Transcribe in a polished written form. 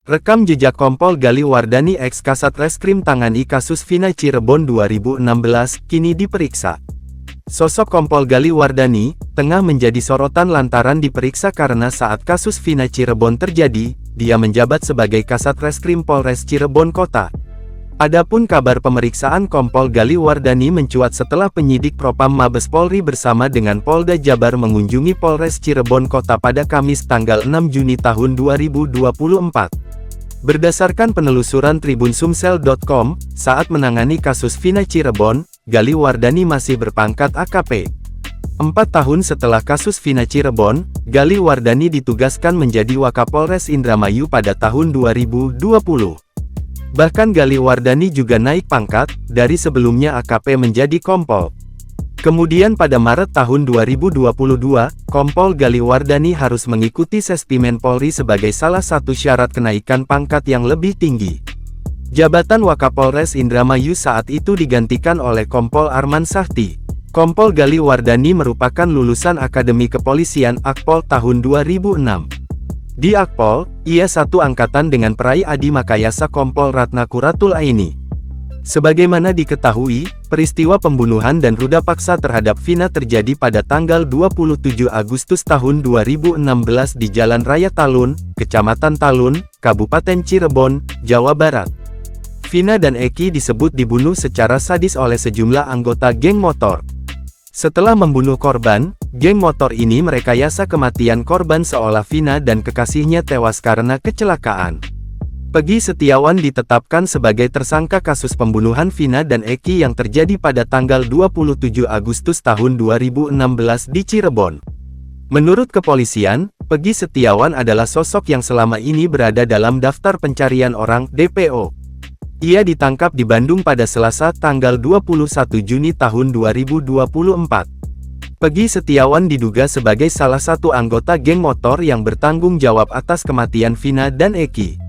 Rekam jejak Kompol Gali Wardani ex Kasat Reskrim tangani kasus Vina Cirebon 2016, kini diperiksa. Sosok Kompol Gali Wardani, tengah menjadi sorotan lantaran diperiksa karena saat kasus Vina Cirebon terjadi, dia menjabat sebagai Kasat Reskrim Polres Cirebon Kota. Adapun kabar pemeriksaan Kompol Gali Wardani mencuat setelah penyidik Propam Mabes Polri bersama dengan Polda Jabar mengunjungi Polres Cirebon Kota pada Kamis tanggal 6 Juni tahun 2024. Berdasarkan penelusuran TribunSumsel.com, saat menangani kasus Vina Cirebon, Gali Wardani masih berpangkat AKP. 4 tahun setelah kasus Vina Cirebon, Gali Wardani ditugaskan menjadi Wakapolres Indramayu pada tahun 2020. Bahkan Gali Wardani juga naik pangkat, dari sebelumnya AKP menjadi Kompol. Kemudian pada Maret tahun 2022, Kompol Gali Wardani harus mengikuti Sestimen Polri sebagai salah satu syarat kenaikan pangkat yang lebih tinggi. Jabatan Wakapolres Indramayu saat itu digantikan oleh Kompol Arman Sahti. Kompol Gali Wardani merupakan lulusan Akademi Kepolisian Akpol tahun 2006. Di Akpol, ia satu angkatan dengan peraih Adi Makayasa Kompol Ratna Kuratul Aini. Sebagaimana diketahui, peristiwa pembunuhan dan ruda paksa terhadap Vina terjadi pada tanggal 27 Agustus tahun 2016 di Jalan Raya Talun, Kecamatan Talun, Kabupaten Cirebon, Jawa Barat. Vina dan Eki disebut dibunuh secara sadis oleh sejumlah anggota geng motor. Setelah membunuh korban, geng motor ini merekayasa kematian korban seolah Vina dan kekasihnya tewas karena kecelakaan. Peggy Setiawan ditetapkan sebagai tersangka kasus pembunuhan Vina dan Eki yang terjadi pada tanggal 27 Agustus tahun 2016 di Cirebon. Menurut kepolisian, Peggy Setiawan adalah sosok yang selama ini berada dalam daftar pencarian orang (DPO). Ia ditangkap di Bandung pada Selasa tanggal 21 Juni tahun 2024. Peggy Setiawan diduga sebagai salah satu anggota geng motor yang bertanggung jawab atas kematian Vina dan Eki.